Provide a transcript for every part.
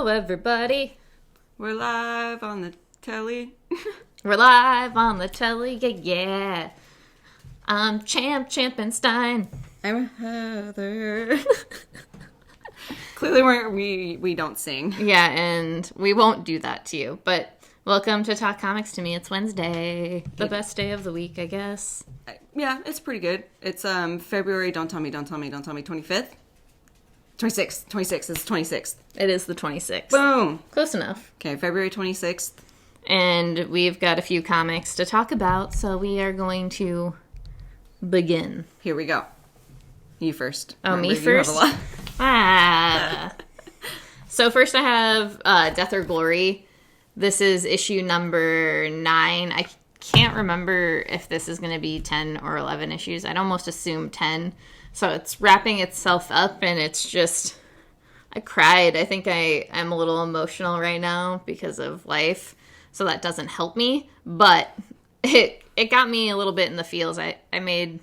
Hello, everybody. We're live on the telly. We're live on the telly, yeah. I'm Champenstein. I'm Heather. Clearly we don't sing. Yeah, and we won't do that to you. But welcome to Talk Comics to Me. It's Wednesday. The best day of the week, I guess. Yeah, it's pretty good. It's February, don't tell me, 25th? 26th. It's the 26th. It is the 26th. Boom. Close enough. Okay, February 26th. And we've got a few comics to talk about, so we are going to begin. Here we go. You first. Oh, Remember, me first? So first I have Death or Glory. This is issue number 9. I can't remember if this is going to be 10 or 11 issues. I'd almost assume 10. So it's wrapping itself up, and it's just... I cried. I think I'm a little emotional right now because of life, so that doesn't help me. But it got me a little bit in the feels. I read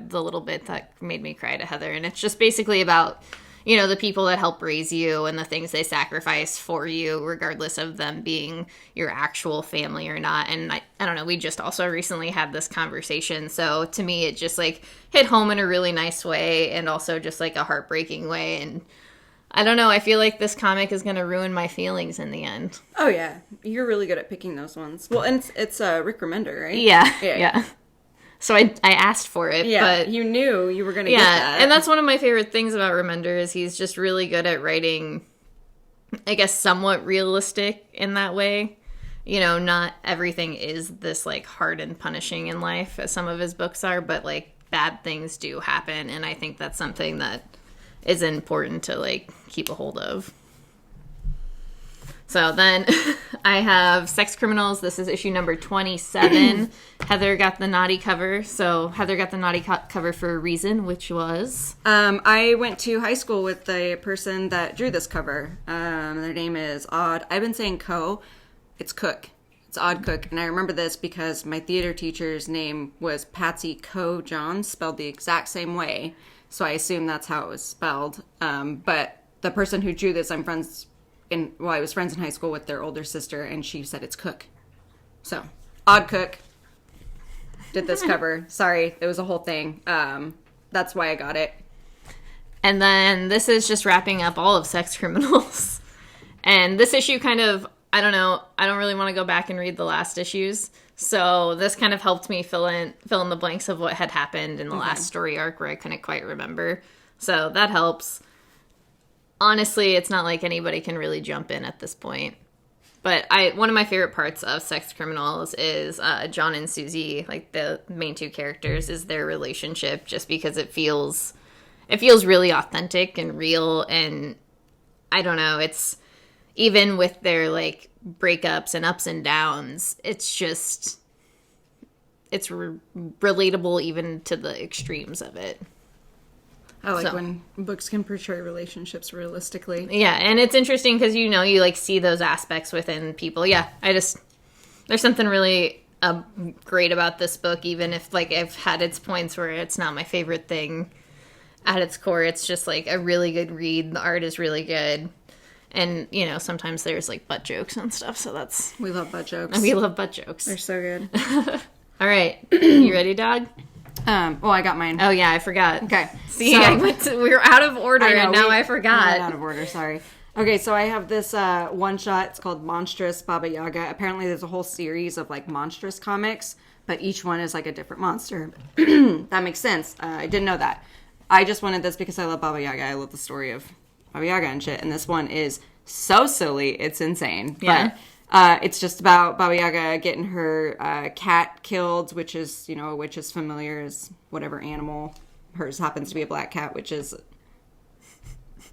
the little bit that made me cry to Heather, and it's just basically about, you know, the people that help raise you and the things they sacrifice for you, regardless of them being your actual family or not. And I don't know, we just also recently had this conversation. So to me, it just like hit home in a really nice way and also just like a heartbreaking way. And I don't know, I feel like this comic is going to ruin my feelings in the end. Oh, yeah. You're really good at picking those ones. Well, and it's Rick Remender, right? Yeah. So I asked for it, but... you knew you were going to get that. And that's one of my favorite things about Remender is he's just really good at writing, I guess, somewhat realistic in that way. You know, not everything is this, like, hard and punishing in life, as some of his books are, but, like, bad things do happen, and I think that's something that is important to, like, keep a hold of. So then I have Sex Criminals. This is issue number 27. Heather got the naughty cover. So Heather got the naughty cover for a reason, which was... I went to high school with the person that drew this cover. Their name is Odd. I've been saying It's Cook. It's Odd Cook. And I remember this because my theater teacher's name was Patsy Coe John, spelled the exact same way. So I assume that's how it was spelled. But the person who drew this, I was friends in high school with their older sister, and she said it's Cook. So, Odd Cook did this cover. Sorry, it was a whole thing. That's why I got it. And then this is just wrapping up all of Sex Criminals. And this issue kind of, I don't know, I don't really want to go back and read the last issues. So this kind of helped me fill in the blanks of what had happened in the last story arc where I couldn't quite remember. So that helps. Honestly, it's not like anybody can really jump in at this point. But one of my favorite parts of Sex Criminals is John and Susie, like the main two characters, is their relationship, just because it feels really authentic and real. And I don't know, it's even with their like breakups and ups and downs, it's relatable even to the extremes of it. I like when books can portray relationships realistically. Yeah, and it's interesting because, you know, you, like, see those aspects within people. Yeah, there's something really great about this book, even if, like, I've had its points where it's not my favorite thing. At its core, it's just, like, a really good read. The art is really good. And, you know, sometimes there's, like, butt jokes and stuff, so that's... We love butt jokes. We love butt jokes. They're so good. All right. You ready, dog? I got mine. Oh, yeah, I forgot. Okay. See, we were out of order, and now I forgot. We went out of order, sorry. Okay, so I have this one-shot. It's called Monstrous, Baba Yaga. Apparently there's a whole series of, like, Monstrous comics, but each one is, like, a different monster. That makes sense. I didn't know that. I just wanted this because I love Baba Yaga. I love the story of Baba Yaga and shit, and this one is so silly, it's insane. Yeah. But, it's just about Baba Yaga getting her cat killed, which is, you know, a witch is familiar as whatever animal. Hers happens to be a black cat, which is...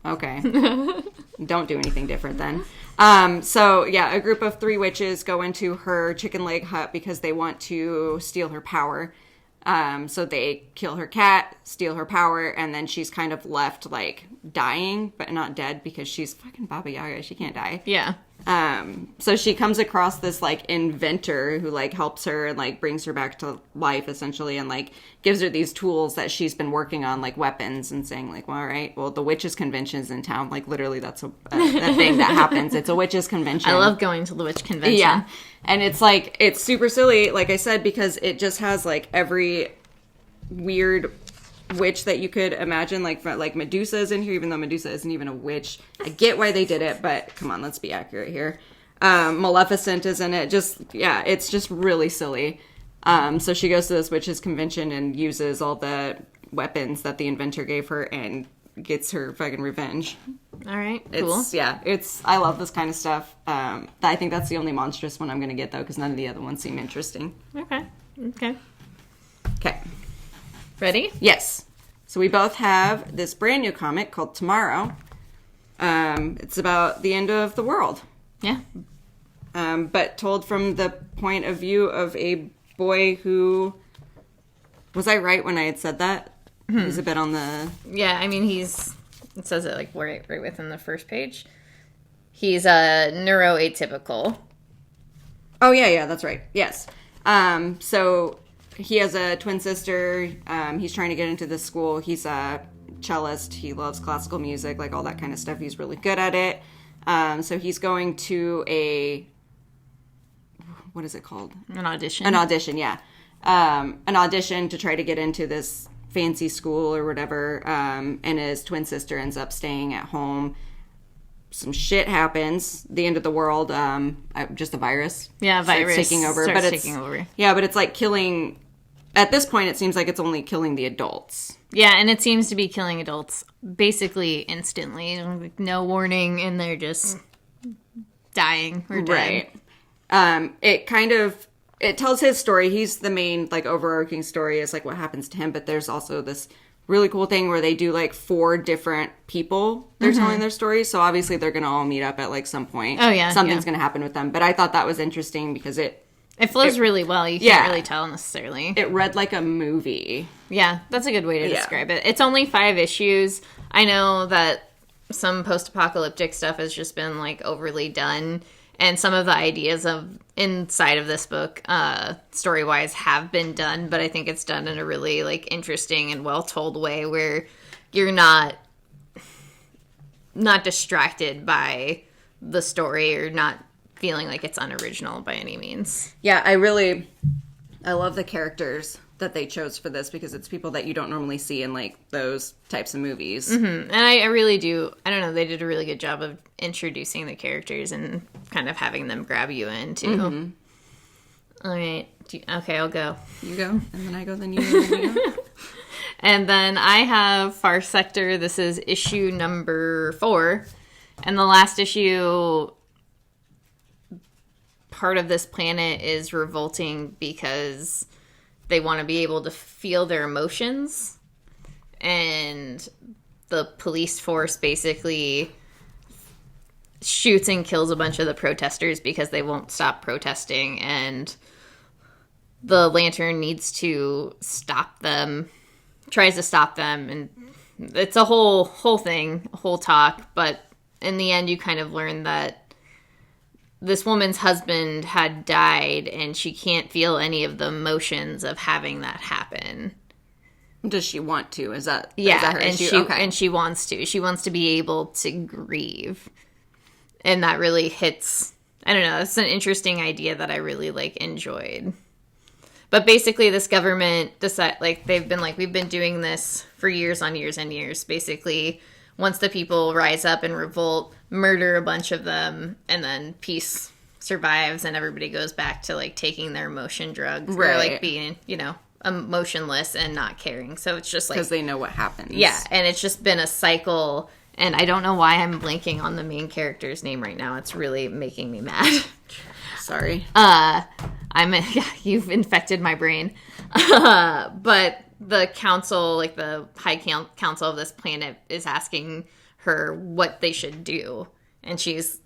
Okay. Don't do anything different then. So, yeah, a group of 3 witches go into her chicken leg hut because they want to steal her power. So they kill her cat, steal her power, and then she's kind of left, like, dying, but not dead because she's fucking Baba Yaga. She can't die. Yeah. So she comes across this, like, inventor who, like, helps her and, like, brings her back to life, essentially, and, like, gives her these tools that she's been working on, like, weapons, and saying, like, well, all right, well, the witches' convention's in town. Like, literally, that's a thing that happens. It's a witches' convention. I love going to the witch convention. Yeah. And it's, like, it's super silly, like I said, because it just has, like, every weird witch that you could imagine. Like Medusa's in here, even though Medusa isn't even a witch. I get why they did it, but come on, let's be accurate here. Maleficent is in it. It's just really silly. So she goes to this witches convention and uses all the weapons that the inventor gave her and gets her fucking revenge. All right, cool. I love this kind of stuff. I think that's the only Monstrous one I'm going to get, though, because none of the other ones seem interesting. Okay. Ready? Yes. So we both have this brand new comic called Tomorrow. It's about the end of the world. Yeah. But told from the point of view of a boy who... Was I right when I had said that? Mm-hmm. He's a bit on the... Yeah, I mean, it says it, like, right within the first page. He's neuroatypical. Oh, yeah, that's right. Yes. So... He has a twin sister. He's trying to get into this school. He's a cellist. He loves classical music, like all that kind of stuff. He's really good at it. So he's going to what is it called? An audition. An audition, yeah. An audition to try to get into this fancy school or whatever. And his twin sister ends up staying at home. Some shit happens. The end of the world. Just a virus. Yeah, virus taking over. taking over. Yeah, but it's like killing. At this point, it seems like it's only killing the adults. Yeah, and it seems to be killing adults basically instantly. Like, no warning, and they're just dying or dead. Right. It tells his story. He's the main, like, overarching story is, like, what happens to him. But there's also this really cool thing where they do, like, 4 different people they're telling their stories. So obviously they're going to all meet up at, like, some point. Oh, yeah. Something's going to happen with them. But I thought that was interesting because it flows really well. You can't really tell necessarily. It read like a movie. Yeah, that's a good way to describe it. It's only 5 issues. I know that some post-apocalyptic stuff has just been, like, overly done. And some of the ideas inside of this book, story-wise, have been done. But I think it's done in a really, like, interesting and well-told way where you're not distracted by the story or not feeling like it's unoriginal by any means. Yeah, I love the characters that they chose for this because it's people that you don't normally see in, like, those types of movies. Mm-hmm. And I really do, I don't know, they did a really good job of introducing the characters and kind of having them grab you in, too. Mm-hmm. All right. Okay, I'll go. You go, and then I go, then you go, then you go. And then I have Far Sector. This is issue number 4. And the last issue... part of this planet is revolting because they want to be able to feel their emotions, and the police force basically shoots and kills a bunch of the protesters because they won't stop protesting, and the Lantern needs to stop them, tries to stop them, and it's a whole thing, a whole talk, but in the end you kind of learn that this woman's husband had died, and she can't feel any of the emotions of having that happen. Does she want to? Is that her and issue? And she wants to. She wants to be able to grieve, and that really hits. I don't know. It's an interesting idea that I really enjoyed. But basically, this government we've been doing this for years on years and years. Basically, once the people rise up and revolt, murder a bunch of them, and then peace survives, and everybody goes back to taking their emotion drugs, or being emotionless and not caring. So it's just because they know what happens. Yeah, and it's just been a cycle. And I don't know why I'm blanking on the main character's name right now. It's really making me mad. Sorry. You've infected my brain. But the council, the high council of this planet, is asking her what they should do, and she's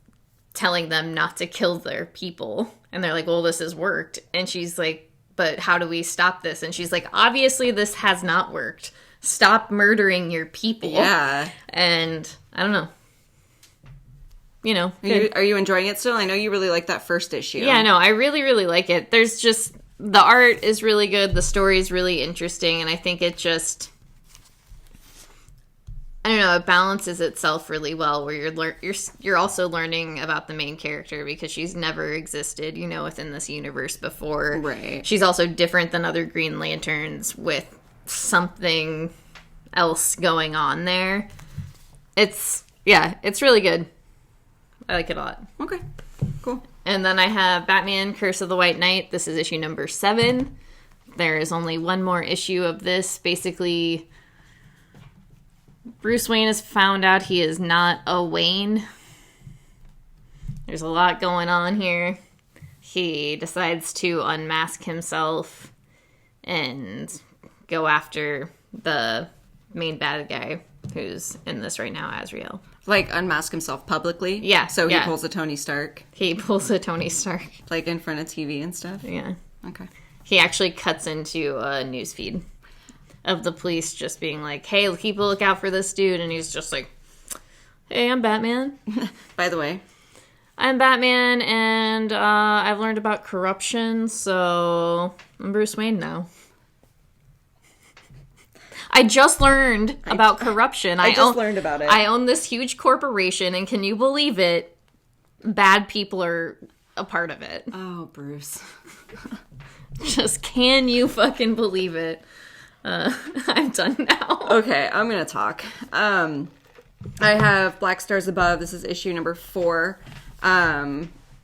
telling them not to kill their people, and they're like, well, this has worked, and she's like, but how do we stop this? And she's like, obviously this has not worked. Stop murdering your people. Yeah. And I don't know. Are you enjoying it still? I know you really like that first issue. Yeah, no, I really, really like it. There's just, the art is really good, the story is really interesting, and I think it just, I don't know, it balances itself really well, where you're also learning about the main character because she's never existed, within this universe before. Right. She's also different than other Green Lanterns with something else going on there. It's really good. I like it a lot. Okay, cool. And then I have Batman Curse of the White Knight. This is issue number 7. There is only one more issue of this. Basically, Bruce Wayne has found out he is not a Wayne. There's a lot going on here. He decides to unmask himself and go after the main bad guy who's in this right now, Azrael. Like, unmask himself publicly? Yeah. So he pulls a Tony Stark? He pulls a Tony Stark. Like, in front of TV and stuff? Yeah. Okay. He actually cuts into a newsfeed of the police just being like, hey, keep a lookout for this dude. And he's just like, hey, I'm Batman. By the way. I'm Batman, and I've learned about corruption, so I'm Bruce Wayne now. I just learned about corruption. I just learned about it. I own this huge corporation, and can you believe it? Bad people are a part of it. Oh, Bruce. Just can you fucking believe it? I'm done now. Okay, I'm gonna talk. I have Black Stars Above. This is issue number 4.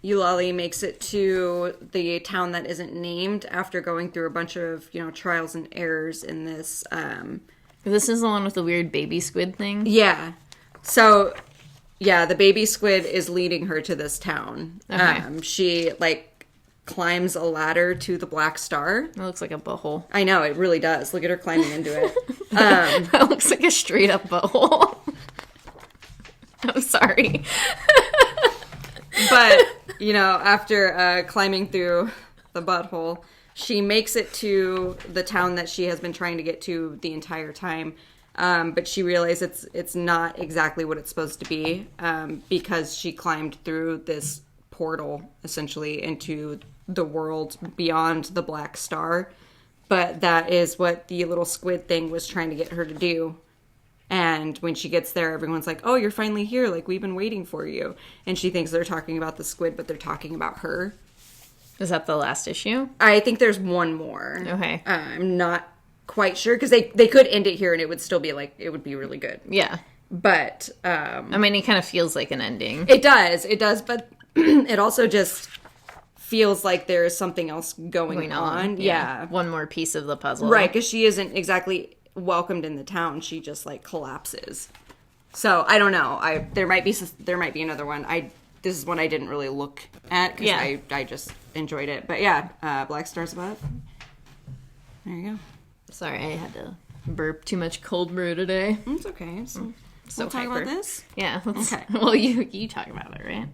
Eulalie makes it to the town that isn't named after going through a bunch of, trials and errors in this. This is the one with the weird baby squid thing? Yeah. So, yeah, the baby squid is leading her to this town. Okay. She, climbs a ladder to the Black Star. It looks like a butthole. I know, it really does. Look at her climbing into it. That looks like a straight up butthole. I'm sorry. But, after climbing through the butthole, she makes it to the town that she has been trying to get to the entire time. But she realizes it's not exactly what it's supposed to be because she climbed through this portal, essentially, into the world beyond the Black Star. But that is what the little squid thing was trying to get her to do. And when she gets there, everyone's like, oh, you're finally here. We've been waiting for you. And she thinks they're talking about the squid, but they're talking about her. Is that the last issue? I think there's one more. Okay. I'm not quite sure, because they could end it here and it would still be, it would be really good. Yeah. But, it kind of feels like an ending. It does, but it also just feels like there is something else going on. Yeah. One more piece of the puzzle. Right, because she isn't exactly welcomed in the town. She just collapses. So I don't know. There might be another one. This is one I didn't really look at because I just enjoyed it. But yeah, Black Stars Above. There you go. Sorry, I had to burp too much cold brew today. It's okay. So we'll talk about this. Yeah. Okay. Well, you talk about it, right?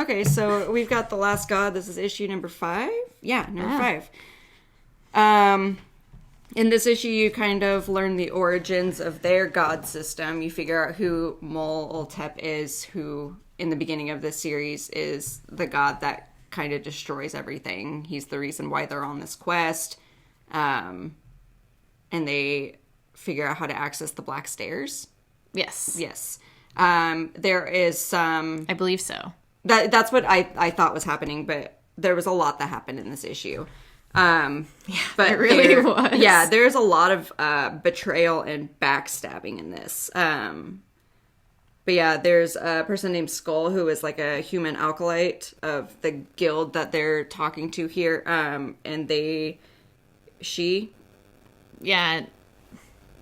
Okay. So we've got The Last God. This is issue number 5. Yeah, number 5. In this issue, you kind of learn the origins of their god system. You figure out who Mol-Ultep is, who, in the beginning of this series, is the god that kind of destroys everything. He's the reason why they're on this quest. And they figure out how to access the Black Stairs. Yes. Yes. There is some... I believe so. That's what I thought was happening, but there was a lot that happened in this issue. Yeah, but it really was. Yeah, there's a lot of betrayal and backstabbing in this. But yeah, there's a person named Skull who is a human alkalite of the guild that they're talking to here. And she. Yeah,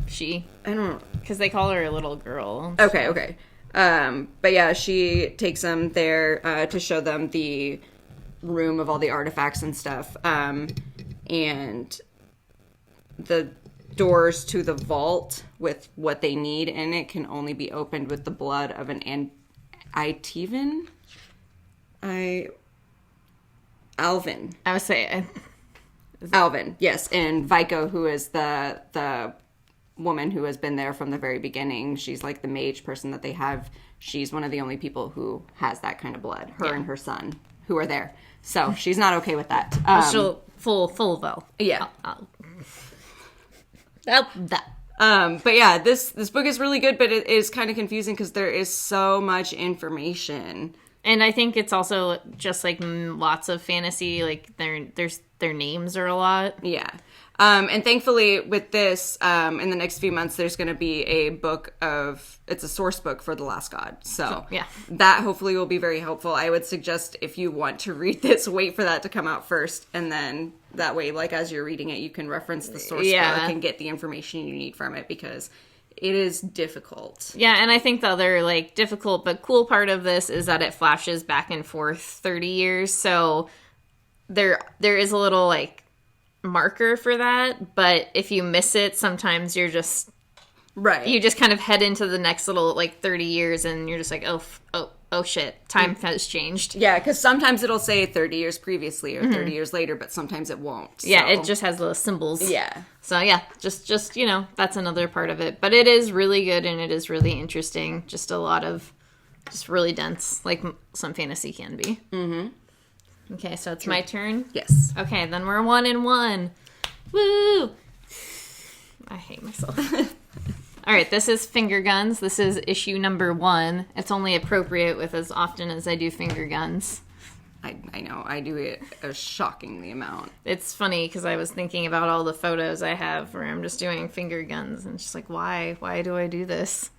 she. I don't know. Because they call her a little girl. Okay. But yeah, she takes them there to show them the room of all the artifacts and stuff, and the doors to the vault with what they need in it can only be opened with the blood of an Alvin. I would say Alvin, yes, and Vico, who is the woman who has been there from the very beginning. She's like the mage person that they have. She's one of the only people who has that kind of blood. Her and her son who are there. So she's not okay with that. She'll full though. Yeah. That. But yeah, this book is really good, but it is kind of confusing because there is so much information. And I think it's also just like lots of fantasy. Like their names are a lot. Yeah. And thankfully with this, in the next few months, there's going to be a book it's a source book for The Last God. So yeah, that hopefully will be very helpful. I would suggest if you want to read this, wait for that to come out first. And then that way, like as you're reading it, you can reference the source book and get the information you need from it because it is difficult. Yeah, and I think the other like difficult but cool part of this is that it flashes back and forth 30 years. So there is a little like marker for that, but if you miss it, sometimes you're just you just kind of head into the next little like 30 years and you're just like oh shit, time has changed. Yeah, because sometimes it'll say 30 years previously or 30 years later, but sometimes it won't. So. Yeah, it just has little symbols. Yeah. So yeah, just that's another part of it, but it is really good and it is really interesting. Just a lot of just really dense, like some fantasy can be. Okay, so it's my turn? Yes. Okay, then we're 1-1. Woo! I hate myself. All right, this is Finger Guns. This is issue number 1. It's only appropriate with as often as I do Finger Guns. I know. I do it a shockingly amount. It's funny because I was thinking about all the photos I have where I'm just doing Finger Guns. And it's just like, why? Why do I do this?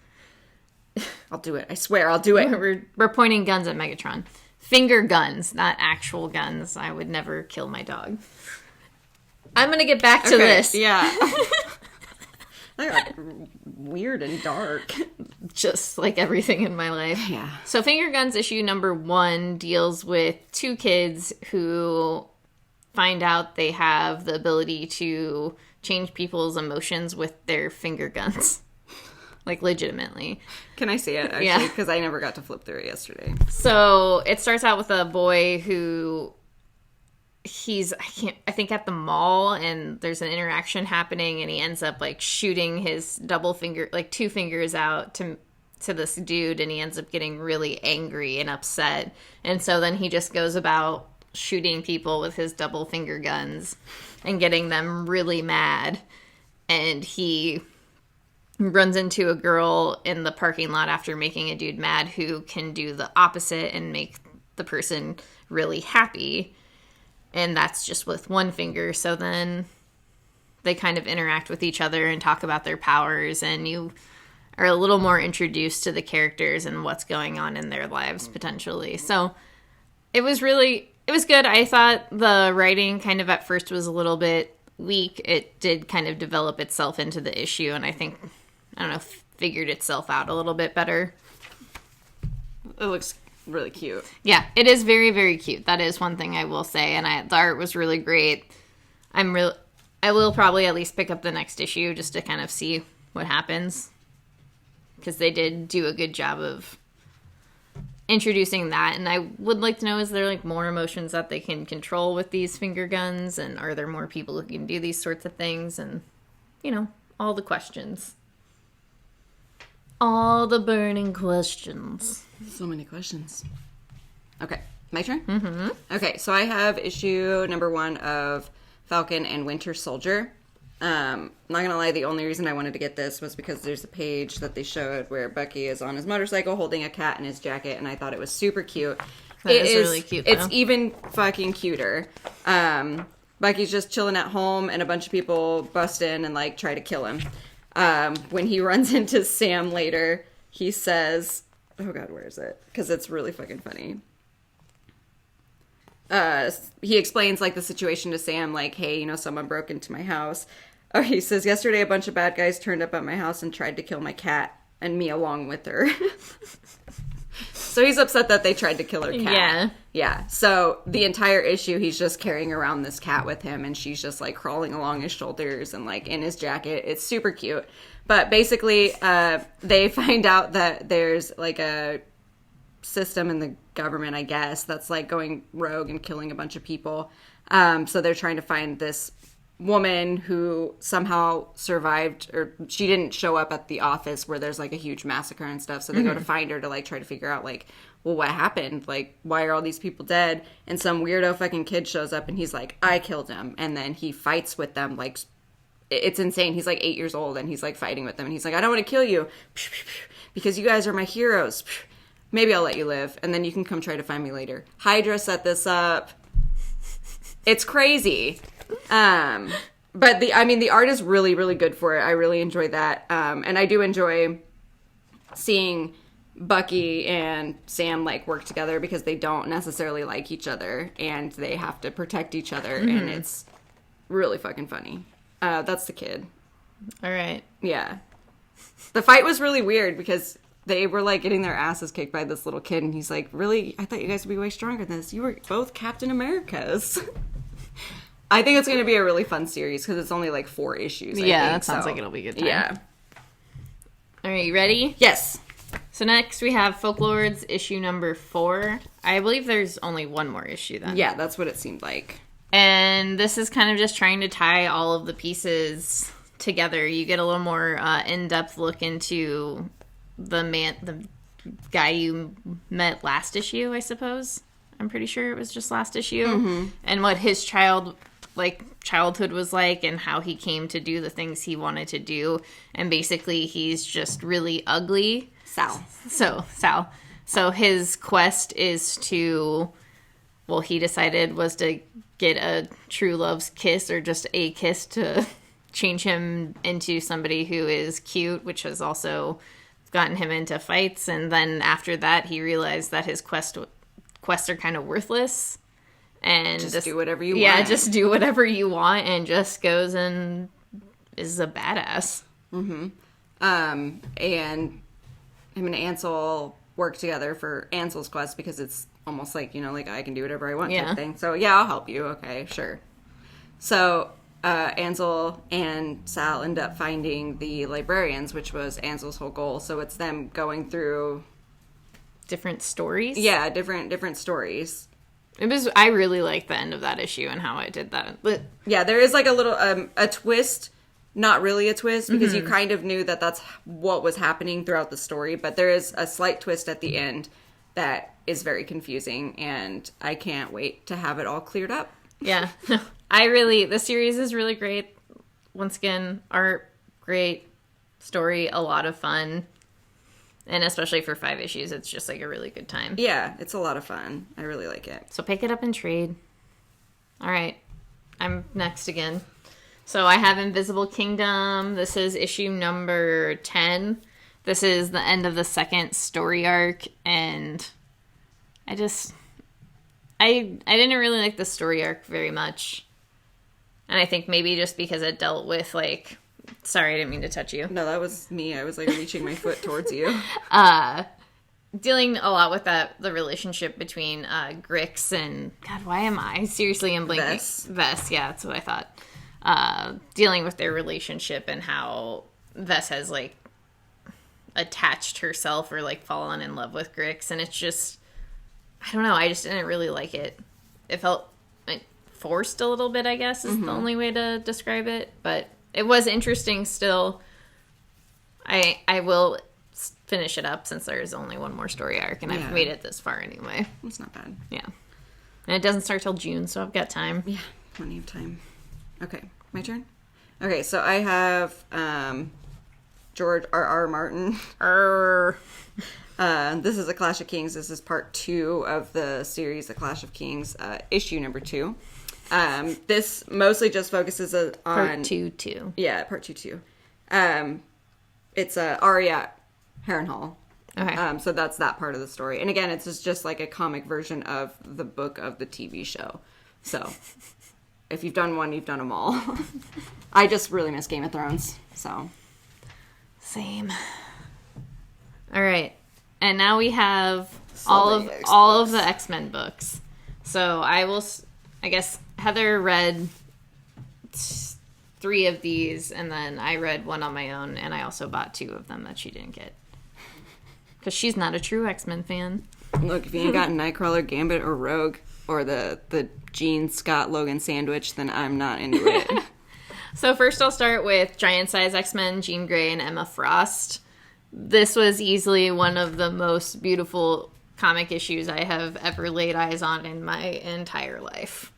I'll do it. I swear I'll do it. We're pointing guns at Megatron. Finger guns, not actual guns. I would never kill my dog. I'm going to get back to this. Yeah. That got weird and dark. Just like everything in my life. Yeah. So Finger Guns issue number 1 deals with 2 kids who find out they have the ability to change people's emotions with their finger guns. Like, legitimately. Can I see it, actually? Yeah. Because I never got to flip through it yesterday. So, it starts out with a boy who I think at the mall, and there's an interaction happening, and he ends up, like, shooting his double finger, like, 2 fingers out to this dude, and he ends up getting really angry and upset. And so then he just goes about shooting people with his double finger guns and getting them really mad. And he runs into a girl in the parking lot after making a dude mad who can do the opposite and make the person really happy. And that's just with 1 finger. So then they kind of interact with each other and talk about their powers, and you are a little more introduced to the characters and what's going on in their lives potentially. So it was good. I thought the writing kind of at first was a little bit weak. It did kind of develop itself into the issue, and I think, figured itself out a little bit better. It looks really cute. Yeah, it is very, very cute. That is one thing I will say, and the art was really great. I will probably at least pick up the next issue just to kind of see what happens, because they did do a good job of introducing that. And I would like to know, is there like more emotions that they can control with these finger guns, and are there more people who can do these sorts of things, and all the questions. All the burning questions. So many questions. Okay, my turn? Mm-hmm. Okay, so I have issue number 1 of Falcon and Winter Soldier. Not gonna lie, the only reason I wanted to get this was because there's a page that they showed where Bucky is on his motorcycle holding a cat in his jacket, and I thought it was super cute. It is really cute, though. It's even fucking cuter. Bucky's just chilling at home, and a bunch of people bust in and, like, try to kill him. When he runs into Sam later, he says, oh god, where is it? Because it's really fucking funny. He explains, like, the situation to Sam, like, hey, someone broke into my house. Or he says, yesterday a bunch of bad guys turned up at my house and tried to kill my cat, and me along with her. So he's upset that they tried to kill her cat. Yeah. Yeah. So the entire issue, he's just carrying around this cat with him, and she's just, like, crawling along his shoulders and, like, in his jacket. It's super cute. But basically, they find out that there's, like, a system in the government, I guess, that's, like, going rogue and killing a bunch of people. So they're trying to find this woman who somehow survived, or she didn't show up at the office where there's, like, a huge massacre and stuff. So they go to find her to, like, try to figure out, like, well, what happened? Like, why are all these people dead? And some weirdo fucking kid shows up and he's like, I killed him. And then he fights with them, like, it's insane. He's, like, 8 years old and he's, like, fighting with them. And he's like, I don't want to kill you because you guys are my heroes. Maybe I'll let you live. And then you can come try to find me later. Hydra set this up. It's crazy. But the art is really, really good for it. I really enjoy that. And I do enjoy seeing Bucky and Sam, like, work together because they don't necessarily like each other and they have to protect each other. And it's really fucking funny. That's the kid. All right. Yeah. The fight was really weird because they were, like, getting their asses kicked by this little kid. And he's like, really? I thought you guys would be way stronger than this. You were both Captain Americas. I think it's going to be a really fun series because it's only, like, 4 issues. That sounds like it'll be a good time. Yeah. All right, you ready? Yes. So next we have Folklords issue number 4. I believe there's only one more issue then. Yeah, that's what it seemed like. And this is kind of just trying to tie all of the pieces together. You get a little more in-depth look into the guy you met last issue, I suppose. I'm pretty sure it was just last issue. And what his childhood was like and how he came to do the things he wanted to do. And basically he's just really ugly. Sal. So his quest is to, well, he decided was to get a true love's kiss or just a kiss to change him into somebody who is cute, which has also gotten him into fights. And then after that, he realized that his quests are kind of worthless. And just do whatever you want. Yeah, just do whatever you want and just goes and is a badass. And him and Ansel work together for Ansel's quest because it's almost like, like, I can do whatever I want type of thing. So, yeah, I'll help you. Okay, sure. So, Ansel and Sal end up finding the librarians, which was Ansel's whole goal. So it's them going through different stories. Yeah, different stories. I really liked the end of that issue and how I did that. Yeah, there is like a little a twist. Not really a twist, because you kind of knew that that's what was happening throughout the story, but there is a slight twist at the end that is very confusing, and I can't wait to have it all cleared up. Yeah. The series is really great. Once again, art, great. Story, a lot of fun. And especially for 5 issues, it's just like a really good time. Yeah, it's a lot of fun. I really like it. So pick it up and trade. All right. I'm next again. So I have Invisible Kingdom. This is issue number 10. This is the end of the second story arc, and I didn't really like the story arc very much. And I think maybe just because it dealt with, like... Sorry, I didn't mean to touch you. No, that was me. I was, like, reaching my foot towards you. Dealing a lot with the relationship between Grix and... God, why am I? Seriously, I'm blanking. Vess, yeah, that's what I thought. Dealing with their relationship and how Vess has, like, attached herself or, like, fallen in love with Grix. And it's just... I don't know. I just didn't really like it. It felt like forced a little bit, I guess, is the only way to describe it. But it was interesting still. I will finish it up since there's only one more story arc, and I've made it this far anyway. It's not bad. Yeah. And it doesn't start till June, so I've got time. Yeah, plenty of time. Okay, my turn? Okay, so I have George R.R. Martin. This is A Clash of Kings. This is part 2 of the series, The Clash of Kings, issue number 2. This mostly just focuses on... Part 2. Yeah, part 2. It's Arya Harrenhal. Okay. So that's that part of the story. And again, it's just like a comic version of the book of the TV show. So, if you've done one, you've done them all. I just really miss Game of Thrones, so... Same. All right. And now we have all of the Xmen books. So I guess Heather read 3 of these, and then I read one on my own, and I also bought 2 of them that she didn't get. Because she's not a true X-Men fan. Look, if you ain't got Nightcrawler, Gambit, or Rogue, or the Jean Scott Logan sandwich, then I'm not into it. So first I'll start with Giant Size X-Men, Jean Grey, and Emma Frost. This was easily one of the most beautiful comic issues I have ever laid eyes on in my entire life.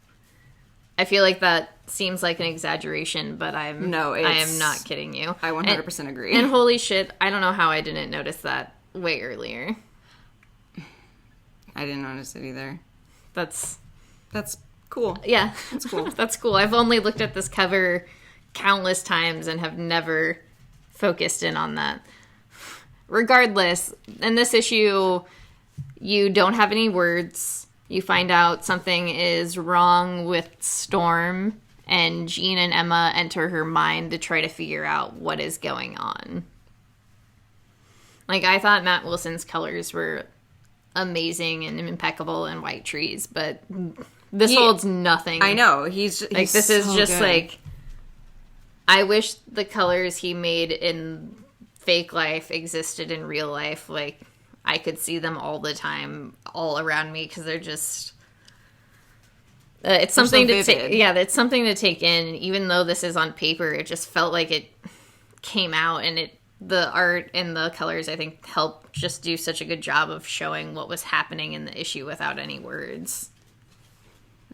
I feel like that seems like an exaggeration, but I am not kidding you. I 100% agree. And holy shit, I don't know how I didn't notice that way earlier. I didn't notice it either. That's cool. Yeah. That's cool. That's cool. I've only looked at this cover countless times and have never focused in on that. Regardless, in this issue, you don't have any words. You find out something is wrong with Storm, and Jean and Emma enter her mind to try to figure out what is going on. Like, I thought Matt Wilson's colors were amazing and impeccable in White Trees, but this holds nothing. I know. He's this is so just good. like, I wish the colors he made in fake life existed in real life. Like, I could see them all the time, all around me, because they're just... it's something to take. Yeah, it's something to take in. Even though this is on paper, it just felt like it came out, and the art and the colors, I think, helped just do such a good job of showing what was happening in the issue without any words.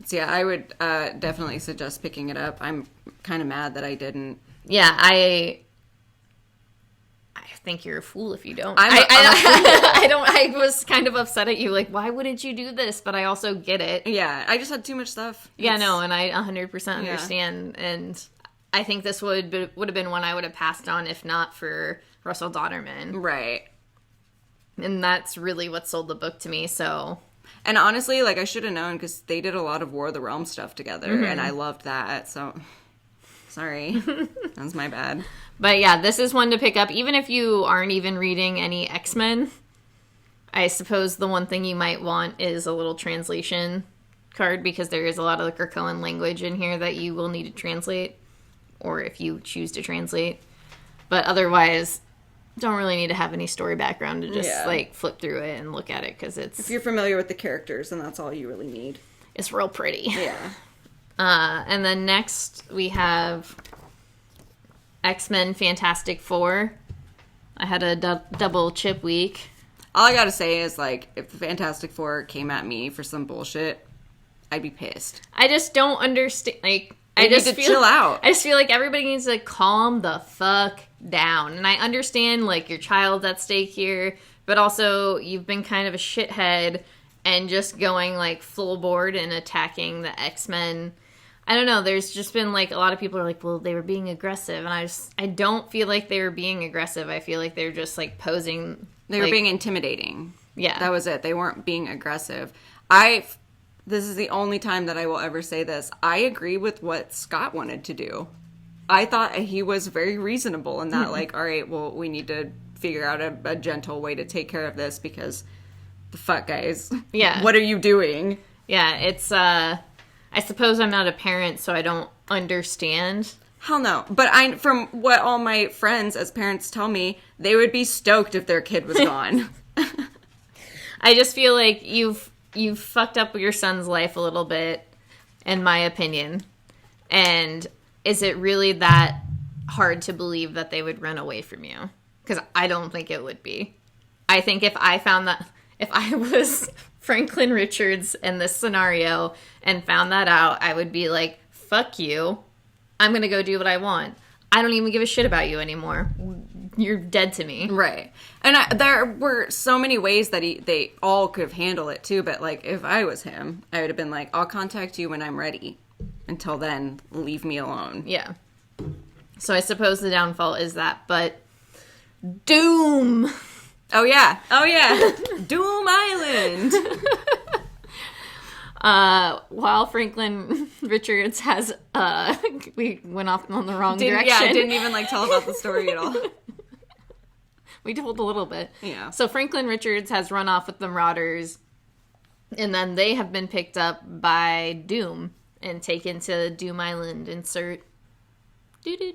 So yeah, I would definitely suggest picking it up. I'm kind of mad that I didn't. Yeah, I think you're a fool if you don't. I was kind of upset at you, like, why wouldn't you do this? But I also get it. Yeah, I just had too much stuff. Yeah, no, and I 100% understand. Yeah. And I think this would have been one I would have passed on if not for Russell Donnerman. Right. And that's really what sold the book to me, so... And honestly, like, I should have known, because they did a lot of War of the Realms stuff together, and I loved that, so... Sorry. That was my bad. But yeah, this is one to pick up, even if you aren't even reading any X-Men. I suppose the one thing you might want is a little translation card, because there is a lot of the Krakoan language in here that you will need to translate, or if you choose to translate. But otherwise, don't really need to have any story background to just like flip through it and look at it, because it's... If you're familiar with the characters, then that's all you really need. It's real pretty. Yeah. And then next we have X-Men Fantastic Four. I had a double chip week. All I gotta say is, like, if the Fantastic Four came at me for some bullshit, I'd be pissed. I just don't understand. Like, I just need to chill out. I just feel like everybody needs to calm the fuck down. And I understand, like, your child's at stake here, but also you've been kind of a shithead and just going, like, full board and attacking the X-Men. I don't know, there's just been, like, a lot of people are like, well, they were being aggressive, and I don't feel like they were being aggressive. I feel like they're just, like, posing. They were being intimidating. Yeah. That was it. They weren't being aggressive. This is the only time that I will ever say this. I agree with what Scott wanted to do. I thought he was very reasonable in that, like, all right, well, we need to figure out a gentle way to take care of this, because the fuck, guys. Yeah. What are you doing? Yeah, it's, I suppose I'm not a parent, so I don't understand. Hell no. But from what all my friends as parents tell me, they would be stoked if their kid was gone. I just feel like you've fucked up your son's life a little bit, in my opinion. And is it really that hard to believe that they would run away from you? Because I don't think it would be. I think if I was Franklin Richards in this scenario and found that out, I would be like, fuck you. I'm going to go do what I want. I don't even give a shit about you anymore. You're dead to me. Right. And there were so many ways that they all could have handled it too, but, like, if I was him, I would have been like, I'll contact you when I'm ready. Until then, leave me alone. Yeah. So I suppose the downfall is that, but Doom! Oh, yeah. Doom Island! While Franklin Richards has, we went off on the wrong direction. Yeah, didn't even, like, tell about the story at all. We told a little bit. Yeah. So Franklin Richards has run off with the Marauders, and then they have been picked up by Doom and taken to Doom Island. Insert Doom.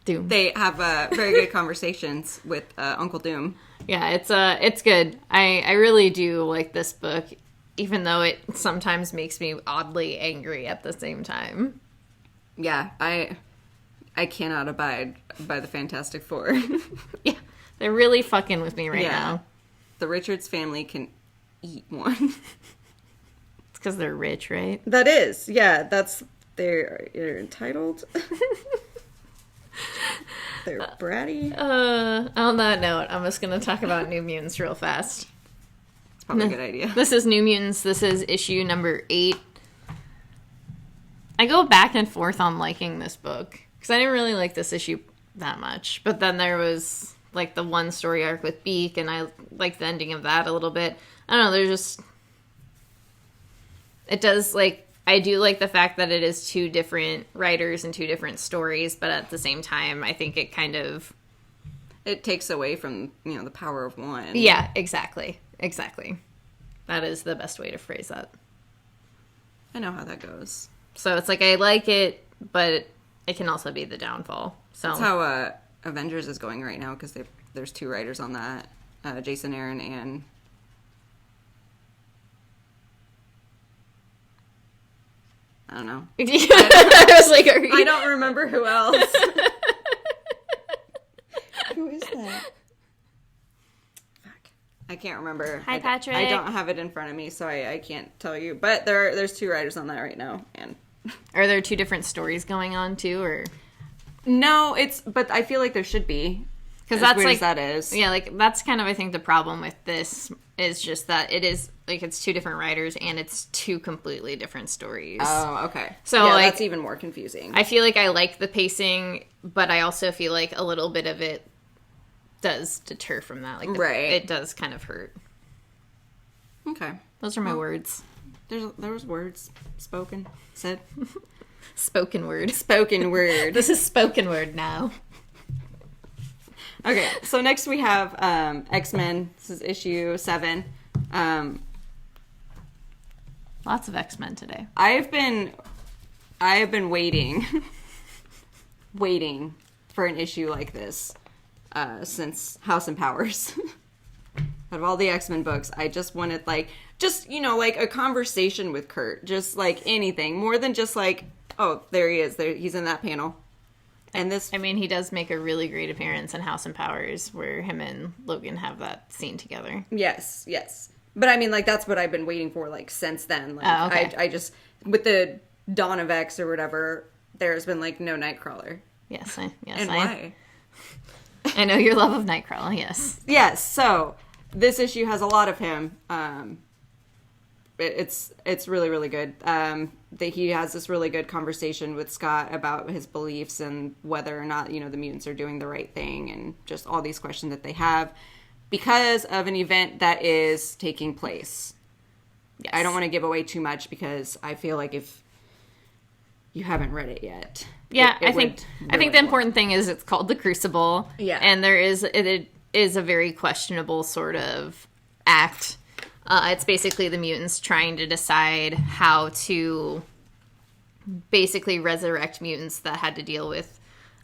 Doom. They have very good conversations with Uncle Doom. Yeah, it's good. I really do like this book, even though it sometimes makes me oddly angry at the same time. Yeah, I cannot abide by the Fantastic Four. Yeah, they're really fucking with me right now. The Richards family can eat one. It's because they're rich, right? That is, yeah. They're entitled. They're bratty. On that note, I'm just gonna talk about New Mutants real fast. It's probably a good idea. This is New Mutants. This is issue number 8. I go back and forth on liking this book because I didn't really like this issue that much. But then there was like the one story arc with Beak, and I like the ending of that a little bit. I don't know. There's just it does like I do like the fact that it is 2 different writers and 2 different stories, but at the same time, I think it kind of it takes away from the power of one. Yeah, exactly. That is the best way to phrase that. I know how that goes. So it's like I like it, but it can also be the downfall. So that's how Avengers is going right now because there's 2 writers on that, Jason Aaron and I don't know. I was like, I don't remember who else. Who is that? Fuck. I can't remember. Hi, Patrick. I don't have it in front of me, so I can't tell you. But there's 2 writers on that right now, and are there 2 different stories going on too, or no? But I feel like there should be because that's weird like as that is. Yeah, like that's kind of I think the problem with this is just that it is like it's 2 different writers and it's 2 completely different stories. Oh, okay. So yeah, like, that's even more confusing. I feel like I like the pacing, but I also feel like a little bit of it does deter from that. Like right. It does kind of hurt. Okay. Those are my words. There was words spoken, said. Spoken word. Spoken word. This is spoken word now. Okay, so next we have Xmen. This is issue 7. Lots of Xmen today. I have been waiting for an issue like this since House and Powers. Out of all the X-Men books, I just wanted like a conversation with Kurt, just like anything more than just like, oh, there he is, he's in that panel. And this, I mean, he does make a really great appearance in House and Powers, where him and Logan have that scene together. Yes. But I mean, like that's what I've been waiting for, like since then. Like, okay. I just with the Dawn of X or whatever, there's been like no Nightcrawler. Yes. And why? I know your love of Nightcrawler. Yes. Yes. So this issue has a lot of him. It's really, really good. That he has this really good conversation with Scott about his beliefs and whether or not, the mutants are doing the right thing and just all these questions that they have because of an event that is taking place. Yes. I don't want to give away too much because I feel like if you haven't read it yet. Yeah, I think the important thing is it's called The Crucible. Yeah. And it is a very questionable sort of act. It's basically the mutants trying to decide how to basically resurrect mutants that had to deal with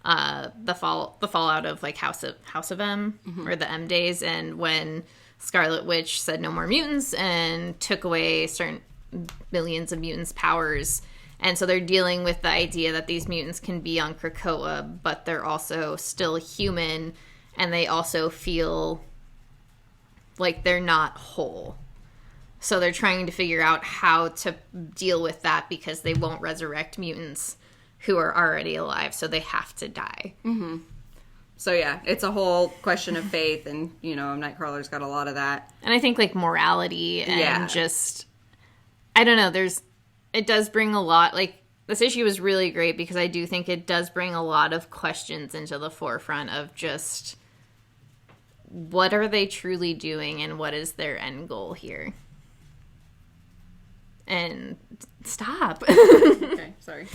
the fallout of like House of M, mm-hmm. or the M days, and when Scarlet Witch said no more mutants and took away certain millions of mutants' powers. And so they're dealing with the idea that these mutants can be on Krakoa, but they're also still human, and they also feel like they're not whole. So they're trying to figure out how to deal with that because they won't resurrect mutants who are already alive, so they have to die. Mm-hmm. So yeah, it's a whole question of faith, and Nightcrawler's got a lot of that. And I think like morality and just, I don't know, it does bring a lot, like this issue is really great because I do think it does bring a lot of questions into the forefront of just what are they truly doing and what is their end goal here. And stop. Okay, sorry.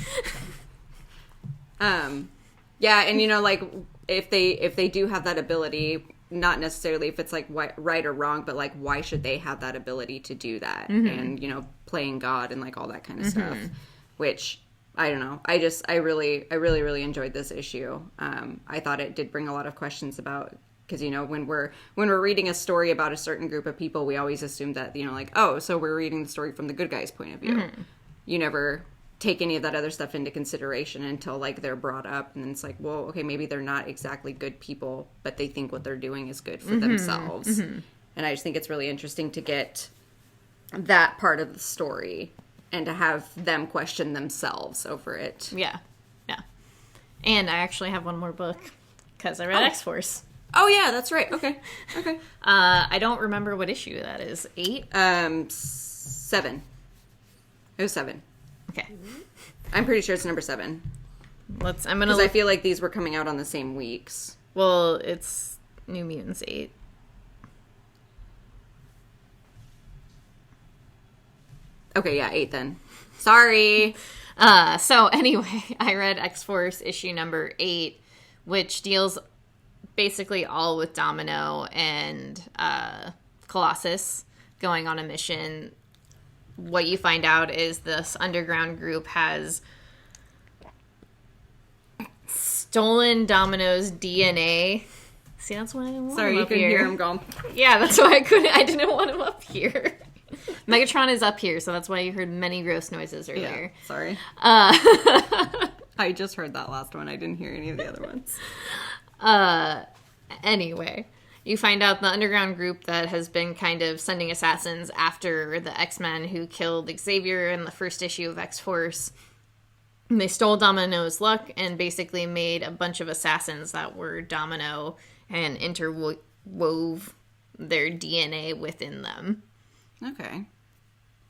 Yeah, and like if they do have that ability, not necessarily if it's like right or wrong, but like why should they have that ability to do that? Mm-hmm. And playing God and like all that kind of mm-hmm. stuff, which I don't know. I really enjoyed this issue. I thought it did bring a lot of questions about. Because, when we're reading a story about a certain group of people, we always assume that, like, oh, so we're reading the story from the good guy's point of view. Mm-hmm. You never take any of that other stuff into consideration until like they're brought up, and then it's like, well, okay, maybe they're not exactly good people, but they think what they're doing is good for themselves. And I just think it's really interesting to get that part of the story and to have them question themselves over it. Yeah. And I actually have one more book because I read X-Force. Oh yeah, that's right. Okay. I don't remember what issue that is. 8? 7. It was 7. Okay. I'm pretty sure it's number 7. I'm gonna. Because I feel like these were coming out on the same weeks. Well, it's New Mutants 8. Okay, yeah, 8 then. Sorry. So anyway, I read X-Force issue number 8, which deals basically all with Domino and Colossus going on a mission. What you find out is this underground group has stolen Domino's DNA. See, that's why I didn't want Sorry, him you up couldn't here. hear him go. Yeah, that's why I didn't want him up here. Megatron is up here, so that's why you heard many gross noises earlier. Yeah, sorry. I just heard that last one. I didn't hear any of the other ones. Anyway, you find out the underground group that has been kind of sending assassins after the X-Men who killed Xavier in the first issue of X-Force. And they stole Domino's luck and basically made a bunch of assassins that were Domino and interwove their DNA within them. Okay.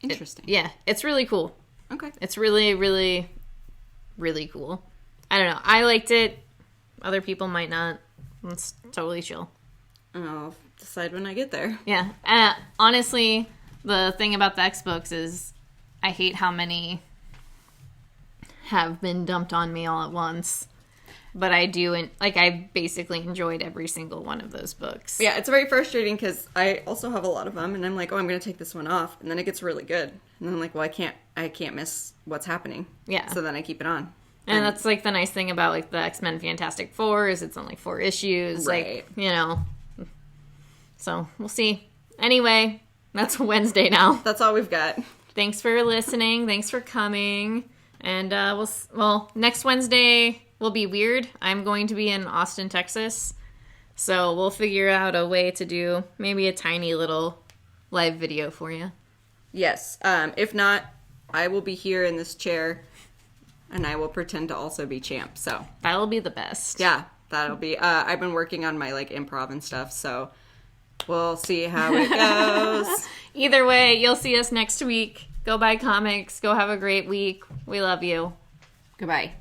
Interesting. Yeah, it's really cool. Okay. It's really, really, really cool. I don't know. I liked it. Other people might not. It's totally chill. I'll decide when I get there. Yeah. Honestly, the thing about the X books is I hate how many have been dumped on me all at once. But I do, and I basically enjoyed every single one of those books. Yeah, it's very frustrating because I also have a lot of them, and I'm like, oh, I'm going to take this one off, and then it gets really good, and then I'm like, well, I can't miss what's happening. Yeah. So then I keep it on. And that's like the nice thing about like the X-Men Fantastic Four is it's only 4 issues, Right. like, you know. So we'll see. Anyway, that's Wednesday now. That's all we've got. Thanks for listening. Thanks for coming. And next Wednesday will be weird. I'm going to be in Austin, Texas. So we'll figure out a way to do maybe a tiny little live video for you. Yes. If not, I will be here in this chair, and I will pretend to also be Champ. So That'll be the best. yeah, that'll be. I've been working on my like improv and stuff, so we'll see how it goes. Either way, you'll see us next week. Go buy comics. Go have a great week. We love you. Goodbye.